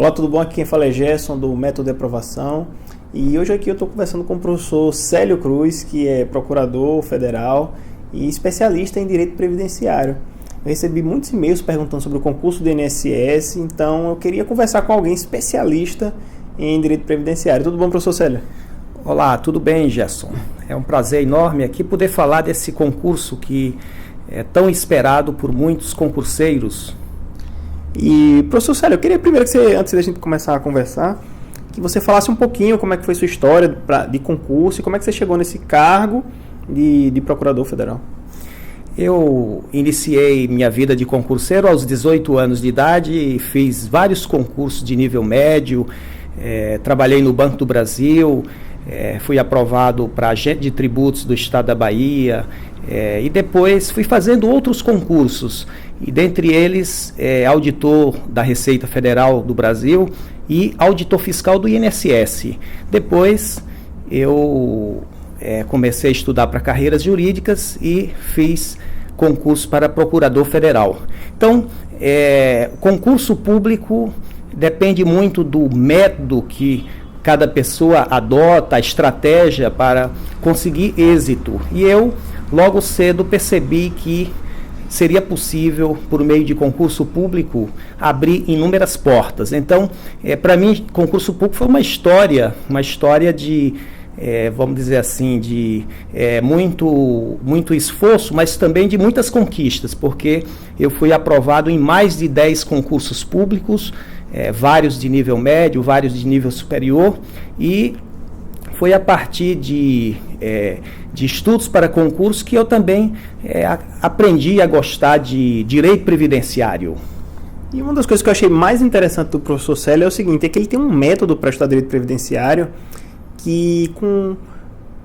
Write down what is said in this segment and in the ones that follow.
Olá, tudo bom? Aqui quem fala é Gerson, do Método de Aprovação. E hoje aqui eu estou conversando com o professor Célio Cruz, que é procurador federal e especialista em direito previdenciário. Eu recebi muitos e-mails perguntando sobre o concurso do INSS, então eu queria conversar com alguém especialista em direito previdenciário. Tudo bom, professor Célio? Olá, tudo bem, Gerson? É um prazer enorme aqui poder falar desse concurso que é tão esperado por muitos concurseiros. E, professor Célio, eu queria primeiro que você, antes da gente começar a conversar, que você falasse um pouquinho como é que foi sua história de concurso e como é que você chegou nesse cargo de procurador federal. Eu iniciei minha vida de concurseiro aos 18 anos de idade e fiz vários concursos de nível médio, trabalhei no Banco do Brasil, fui aprovado para agente de tributos do estado da Bahia, e depois fui fazendo outros concursos, e dentre eles auditor da Receita Federal do Brasil e auditor fiscal do INSS. Depois eu comecei a estudar para carreiras jurídicas e fiz concurso para procurador federal. Então, concurso público depende muito do método que cada pessoa adota, a estratégia para conseguir êxito. E eu, logo cedo, percebi que seria possível, por meio de concurso público, abrir inúmeras portas. Então, para mim, concurso público foi uma história de, vamos dizer assim, de muito esforço, mas também de muitas conquistas, porque eu fui aprovado em mais de 10 concursos públicos, vários de nível médio, vários de nível superior, e foi a partir de estudos para concurso que eu também aprendi a gostar de direito previdenciário. E uma das coisas que eu achei mais interessante do professor Célio é o seguinte, é que ele tem um método para estudar direito previdenciário que com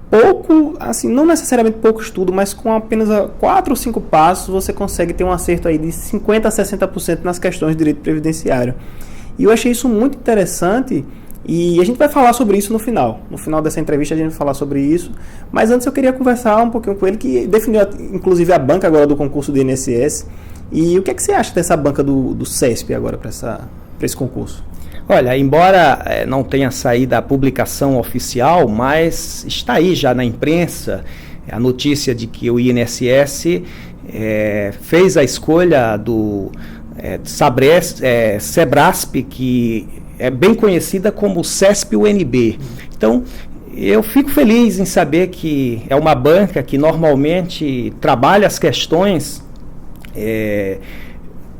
pouco, assim, não necessariamente pouco estudo, mas com apenas 4 ou 5 passos você consegue ter um acerto aí de 50% a 60% nas questões de direito previdenciário. E eu achei isso muito interessante e a gente vai falar sobre isso no final. No final dessa entrevista a gente vai falar sobre isso, mas antes eu queria conversar um pouquinho com ele, que definiu inclusive a banca agora do concurso do INSS. E o que é que você acha dessa banca do CESP agora para esse concurso? Olha, embora não tenha saído a publicação oficial, mas está aí já na imprensa a notícia de que o INSS fez a escolha do Sebrasp, que é bem conhecida como CESP-UNB. Então, eu fico feliz em saber que é uma banca que normalmente trabalha as questões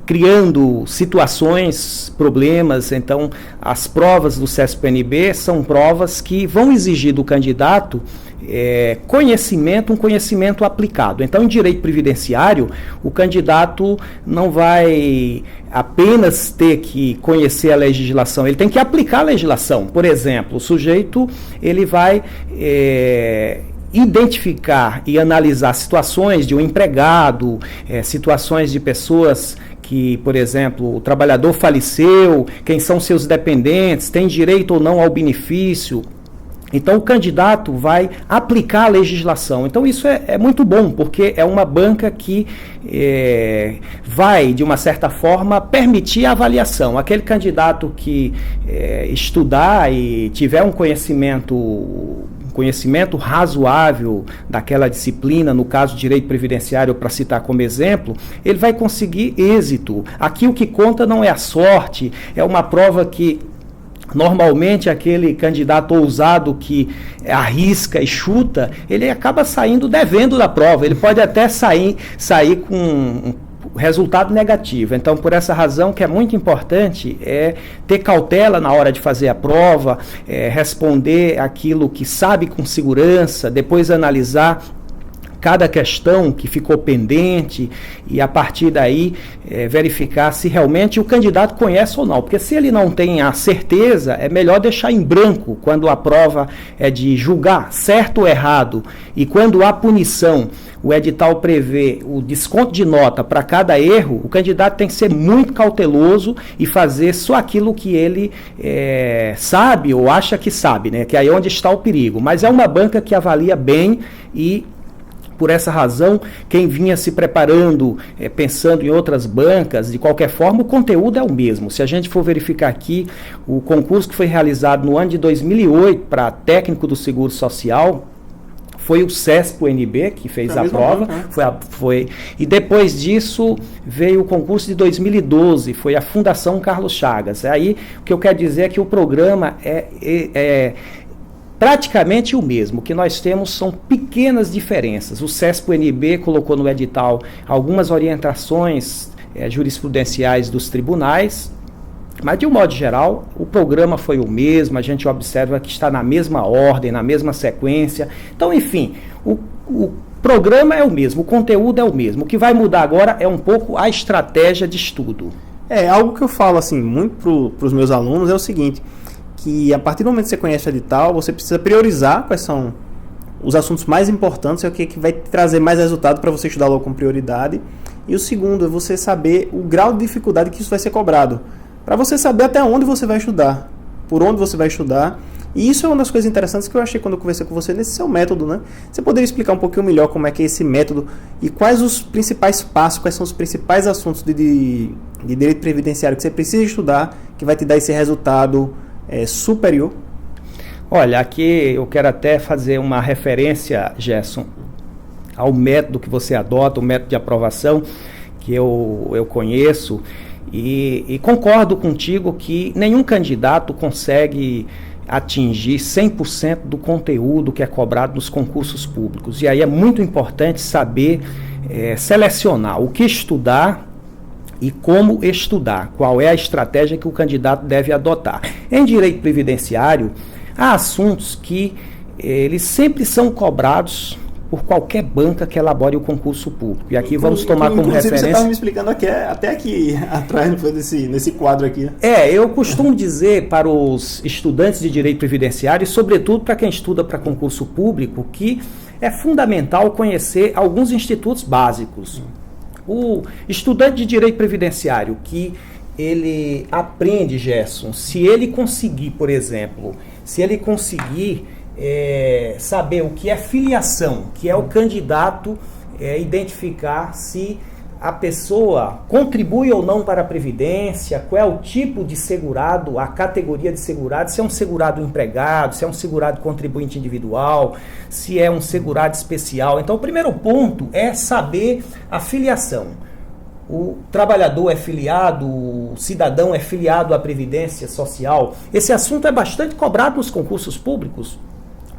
criando situações, problemas. Então, as provas do CESP-UNB são provas que vão exigir do candidato um conhecimento aplicado. Então, em direito previdenciário, o candidato não vai apenas ter que conhecer a legislação, ele tem que aplicar a legislação. Por exemplo, o sujeito ele vai identificar e analisar situações de um empregado, situações de pessoas que, por exemplo, o trabalhador faleceu, quem são seus dependentes, tem direito ou não ao benefício. Então, o candidato vai aplicar a legislação. Então, isso é muito bom, porque é uma banca que vai, de uma certa forma, permitir a avaliação. Aquele candidato que estudar e tiver um conhecimento razoável daquela disciplina, no caso direito previdenciário, para citar como exemplo, ele vai conseguir êxito. Aqui o que conta não é a sorte, é uma prova que normalmente aquele candidato ousado que arrisca e chuta, ele acaba saindo devendo da prova, ele pode até sair com um resultado negativo. Então, por essa razão que é muito importante ter cautela na hora de fazer a prova, responder aquilo que sabe com segurança, depois analisar cada questão que ficou pendente e a partir daí verificar se realmente o candidato conhece ou não, porque se ele não tem a certeza, é melhor deixar em branco quando a prova é de julgar certo ou errado, e quando há punição, o edital prevê o desconto de nota para cada erro, o candidato tem que ser muito cauteloso e fazer só aquilo que ele sabe ou acha que sabe, né? Que aí é onde está o perigo. Mas é uma banca que avalia bem e Por essa razão, quem vinha se preparando, pensando em outras bancas, de qualquer forma, o conteúdo é o mesmo. Se a gente for verificar aqui, o concurso que foi realizado no ano de 2008 para técnico do Seguro Social, foi o CESP-UNB que fez a prova, e depois disso veio o concurso de 2012, foi a Fundação Carlos Chagas. Aí o que eu quero dizer é que o programa é praticamente o mesmo. O que nós temos são pequenas diferenças. O CESP-UNB colocou no edital algumas orientações jurisprudenciais dos tribunais, mas, de um modo geral, o programa foi o mesmo, a gente observa que está na mesma ordem, na mesma sequência. Então, enfim, o programa é o mesmo, o conteúdo é o mesmo. O que vai mudar agora é um pouco a estratégia de estudo. Algo que eu falo assim, muito para os meus alunos é o seguinte, que a partir do momento que você conhece o edital, você precisa priorizar quais são os assuntos mais importantes, é o que vai trazer mais resultado para você estudar logo com prioridade. E o segundo é você saber o grau de dificuldade que isso vai ser cobrado, para você saber até onde você vai estudar, por onde você vai estudar. E isso é uma das coisas interessantes que eu achei quando eu conversei com você nesse seu método, né? Você poderia explicar um pouquinho melhor como é que é esse método e quais os principais passos, quais são os principais assuntos de direito previdenciário que você precisa estudar, que vai te dar esse resultado superior? Olha, aqui eu quero até fazer uma referência, Gerson, ao método que você adota, o método de aprovação que eu conheço, e concordo contigo que nenhum candidato consegue atingir 100% do conteúdo que é cobrado nos concursos públicos. E aí é muito importante saber selecionar o que estudar e como estudar, qual é a estratégia que o candidato deve adotar. Em direito previdenciário, há assuntos que eles sempre são cobrados por qualquer banca que elabore o concurso público. E aqui vamos tomar como referência... Você estava me explicando aqui, até aqui atrás, nesse quadro aqui. Eu costumo dizer para os estudantes de direito previdenciário, e sobretudo para quem estuda para concurso público, que é fundamental conhecer alguns institutos básicos. O estudante de direito previdenciário que ele aprende, Gerson, se ele conseguir, por exemplo, saber o que é filiação, que é o candidato identificar se a pessoa contribui ou não para a Previdência, qual é o tipo de segurado, a categoria de segurado, se é um segurado empregado, se é um segurado contribuinte individual, se é um segurado especial. Então, o primeiro ponto é saber a filiação. O trabalhador é filiado, o cidadão é filiado à Previdência Social. Esse assunto é bastante cobrado nos concursos públicos.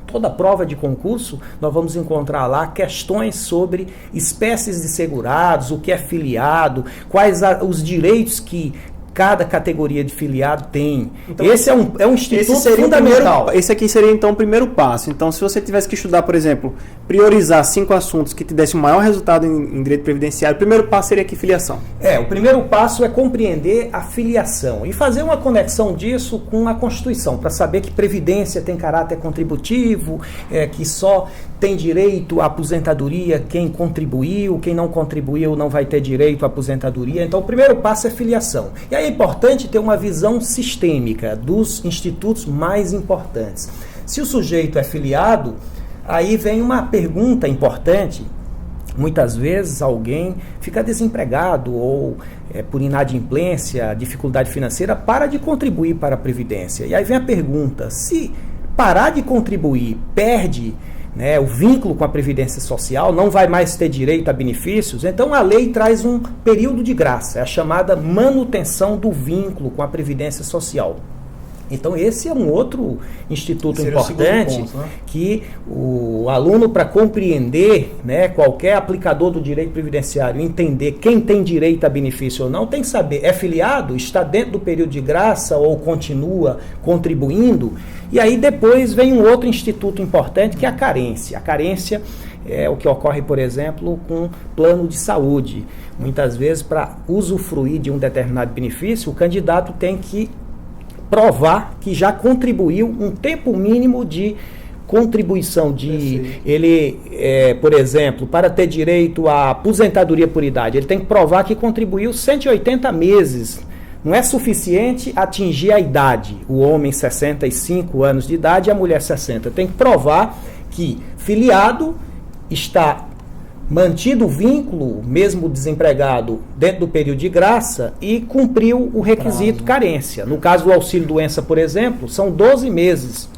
Toda prova de concurso, nós vamos encontrar lá questões sobre espécies de segurados, o que é filiado, quais os direitos que cada categoria de filiado tem. Então, esse é um instituto fundamental. Esse aqui seria, então, o primeiro passo. Então, se você tivesse que estudar, por exemplo, priorizar 5 assuntos que te dessem o maior resultado em direito previdenciário, o primeiro passo seria aqui filiação. O primeiro passo é compreender a filiação e fazer uma conexão disso com a Constituição, para saber que Previdência tem caráter contributivo, que só tem direito à aposentadoria quem contribuiu, quem não contribuiu não vai ter direito à aposentadoria. Então, o primeiro passo é filiação. E aí é importante ter uma visão sistêmica dos institutos mais importantes. Se o sujeito é filiado, aí vem uma pergunta importante. Muitas vezes alguém fica desempregado ou por inadimplência, dificuldade financeira, para de contribuir para a Previdência. E aí vem a pergunta, se parar de contribuir, perde o vínculo com a Previdência Social, não vai mais ter direito a benefícios, então a lei traz um período de graça, é a chamada manutenção do vínculo com a Previdência Social. Então esse é um outro instituto importante, ponto, né? Que o aluno, para compreender, qualquer aplicador do direito previdenciário, entender quem tem direito a benefício ou não, tem que saber, é filiado, está dentro do período de graça ou continua contribuindo. E aí depois vem um outro instituto importante, que é a carência. A carência é o que ocorre, por exemplo, com plano de saúde. Muitas vezes, para usufruir de um determinado benefício, o candidato tem que provar que já contribuiu um tempo mínimo de contribuição por exemplo, para ter direito à aposentadoria por idade, ele tem que provar que contribuiu 180 meses. Não é suficiente atingir a idade, o homem 65 anos de idade e a mulher 60. Tem que provar que filiado está mantido o vínculo, mesmo desempregado, dentro do período de graça e cumpriu o requisito carência. No caso do auxílio-doença, por exemplo, são 12 meses.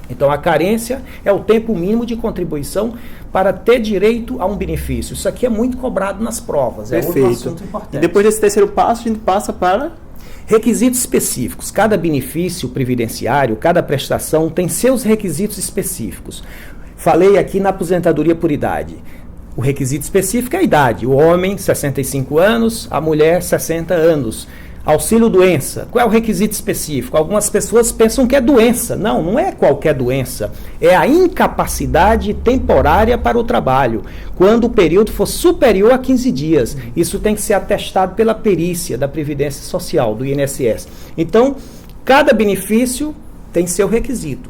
Então, a carência é o tempo mínimo de contribuição para ter direito a um benefício. Isso aqui é muito cobrado nas provas. Perfeito. É outro assunto importante. E depois desse terceiro passo, a gente passa para... requisitos específicos. Cada benefício previdenciário, cada prestação tem seus requisitos específicos. Falei aqui na aposentadoria por idade. O requisito específico é a idade. O homem, 65 anos, a mulher, 60 anos. Auxílio-doença. Qual é o requisito específico? Algumas pessoas pensam que é doença. Não, não é qualquer doença. É a incapacidade temporária para o trabalho, quando o período for superior a 15 dias. Isso tem que ser atestado pela perícia da Previdência Social, do INSS. Então, cada benefício tem seu requisito.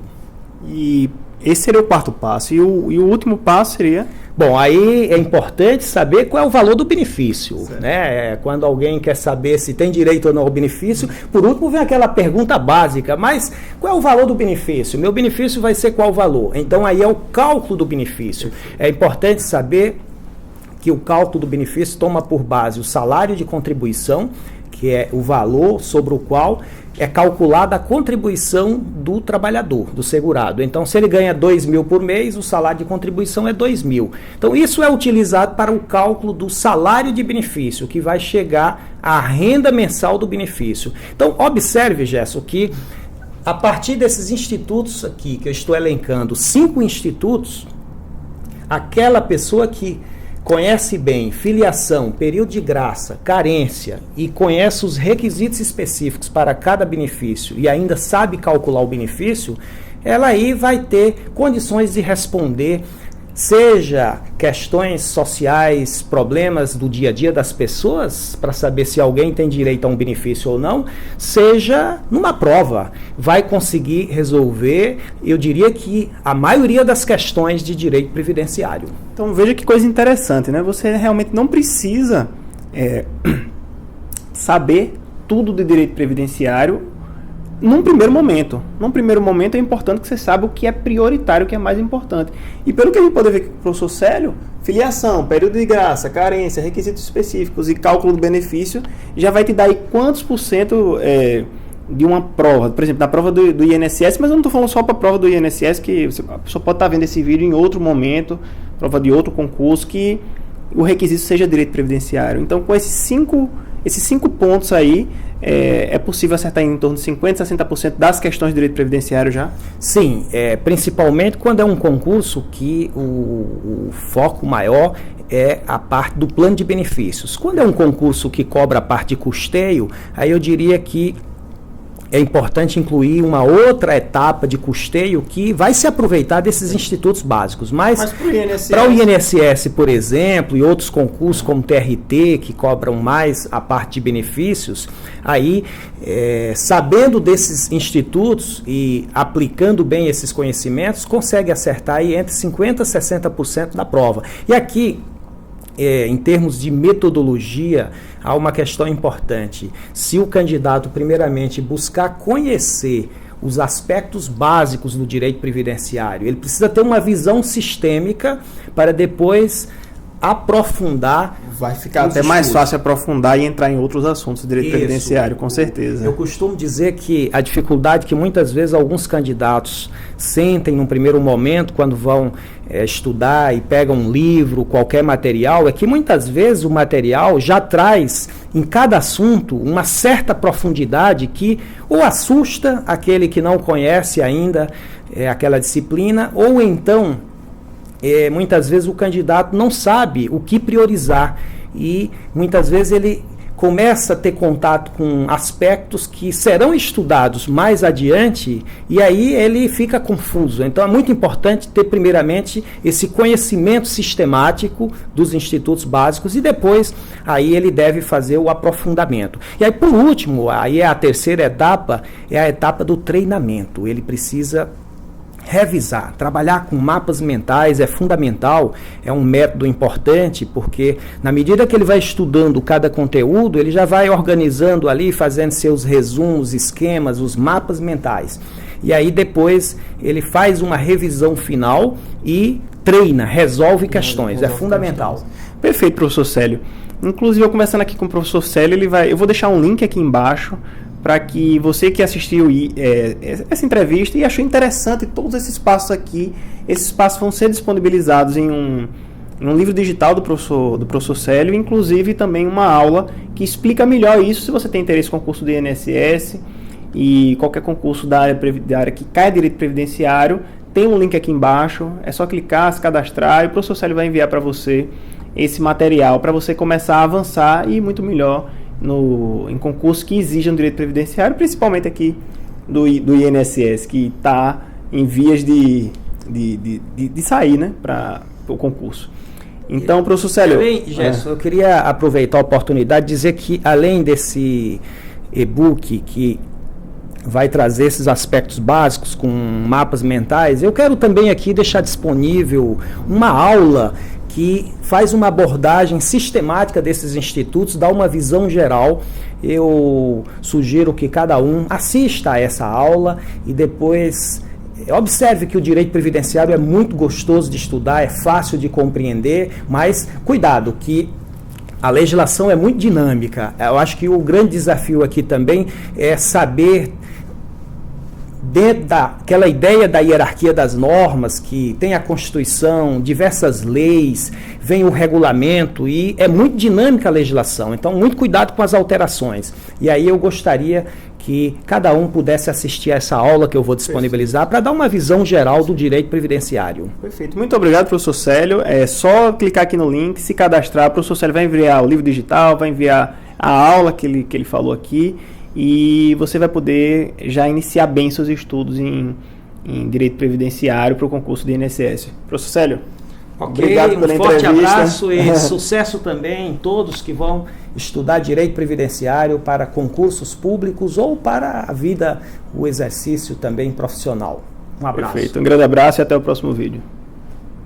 E esse seria o quarto passo. E o último passo seria... Bom, aí é importante saber qual é o valor do benefício, né? Quando alguém quer saber se tem direito ou não ao benefício, por último vem aquela pergunta básica, mas qual é o valor do benefício? Meu benefício vai ser qual o valor? Então aí é o cálculo do benefício. É importante saber que o cálculo do benefício toma por base o salário de contribuição, que é o valor sobre o qual é calculada a contribuição do trabalhador, do segurado. Então, se ele ganha 2 mil por mês, o salário de contribuição é 2 mil. Então, isso é utilizado para o cálculo do salário de benefício, que vai chegar à renda mensal do benefício. Então, observe, Gerson, que a partir desses institutos aqui, que eu estou elencando, 5 institutos, aquela pessoa que conhece bem filiação, período de graça, carência e conhece os requisitos específicos para cada benefício e ainda sabe calcular o benefício, ela aí vai ter condições de responder, seja questões sociais, problemas do dia a dia das pessoas, para saber se alguém tem direito a um benefício ou não, seja numa prova, vai conseguir resolver, eu diria que a maioria das questões de direito previdenciário. Então veja que coisa interessante, né? Você realmente não precisa saber tudo de direito previdenciário num primeiro momento. Num primeiro momento é importante que você saiba o que é prioritário, o que é mais importante. E pelo que a gente pode ver com o professor Célio, filiação, período de graça, carência, requisitos específicos e cálculo do benefício já vai te dar aí quantos por cento de uma prova. Por exemplo, na prova do INSS, mas eu não estou falando só para a prova do INSS, que a pessoa pode estar vendo esse vídeo em outro momento, prova de outro concurso, que o requisito seja direito previdenciário. Então, com esses cinco pontos aí, é possível acertar em torno de 50% a 60% das questões de direito previdenciário já? Sim, principalmente quando é um concurso que o foco maior é a parte do plano de benefícios. Quando é um concurso que cobra a parte de custeio, aí eu diria que é importante incluir uma outra etapa de custeio que vai se aproveitar desses institutos básicos. Mas para o INSS, por exemplo, e outros concursos como o TRT, que cobram mais a parte de benefícios, aí, sabendo desses institutos e aplicando bem esses conhecimentos, consegue acertar aí entre 50% a 60% da prova. E aqui, em termos de metodologia, há uma questão importante. Se o candidato, primeiramente, buscar conhecer os aspectos básicos do direito previdenciário, ele precisa ter uma visão sistêmica para depois aprofundar. Vai ficar até mais fácil aprofundar e entrar em outros assuntos do direito previdenciário, com certeza. Eu costumo dizer que a dificuldade que muitas vezes alguns candidatos sentem num primeiro momento, quando vão estudar e pegam um livro, qualquer material, é que muitas vezes o material já traz em cada assunto uma certa profundidade que ou assusta aquele que não conhece ainda aquela disciplina, ou então muitas vezes o candidato não sabe o que priorizar e muitas vezes ele começa a ter contato com aspectos que serão estudados mais adiante e aí ele fica confuso. Então é muito importante ter primeiramente esse conhecimento sistemático dos institutos básicos e depois aí ele deve fazer o aprofundamento. E aí por último, aí a terceira etapa é a etapa do treinamento. Ele precisa revisar, trabalhar com mapas mentais é fundamental, é um método importante, porque na medida que ele vai estudando cada conteúdo, ele já vai organizando ali, fazendo seus resumos, esquemas, os mapas mentais. E aí depois ele faz uma revisão final e treina, resolve questões, é fundamental. Perfeito, professor Célio. Inclusive, eu conversando aqui com o professor Célio, eu vou deixar um link aqui embaixo para que você que assistiu essa entrevista e achou interessante todos esses passos aqui, esses passos vão ser disponibilizados em um livro digital do professor Célio, inclusive também uma aula que explica melhor isso, se você tem interesse em concurso do INSS e qualquer concurso da área que cai direito previdenciário, tem um link aqui embaixo, é só clicar, se cadastrar e o professor Célio vai enviar para você esse material para você começar a avançar e ir muito melhor em concursos que exijam direito previdenciário, principalmente aqui do INSS, que está em vias de sair, né, para o concurso. Então, professor Célio... Gerson, eu queria aproveitar a oportunidade de dizer que, além desse e-book que vai trazer esses aspectos básicos com mapas mentais, eu quero também aqui deixar disponível uma aula que faz uma abordagem sistemática desses institutos, dá uma visão geral. Eu sugiro que cada um assista a essa aula e depois observe que o direito previdenciário é muito gostoso de estudar, é fácil de compreender, mas cuidado que a legislação é muito dinâmica. Eu acho que o grande desafio aqui também é saber, dentro daquela ideia da hierarquia das normas, que tem a Constituição, diversas leis, vem o regulamento e é muito dinâmica a legislação, então muito cuidado com as alterações. E aí eu gostaria que cada um pudesse assistir a essa aula que eu vou disponibilizar para dar uma visão geral do direito previdenciário. Perfeito. Muito obrigado, professor Célio. É só clicar aqui no link, se cadastrar. O professor Célio vai enviar o livro digital, vai enviar a aula que ele falou aqui e você vai poder já iniciar bem seus estudos em direito previdenciário para o concurso do INSS. Professor Célio, obrigado pela entrevista. Um forte abraço e sucesso também em todos que vão estudar direito previdenciário para concursos públicos ou para a vida, o exercício também profissional. Um abraço. Perfeito. Um grande abraço e até o próximo vídeo.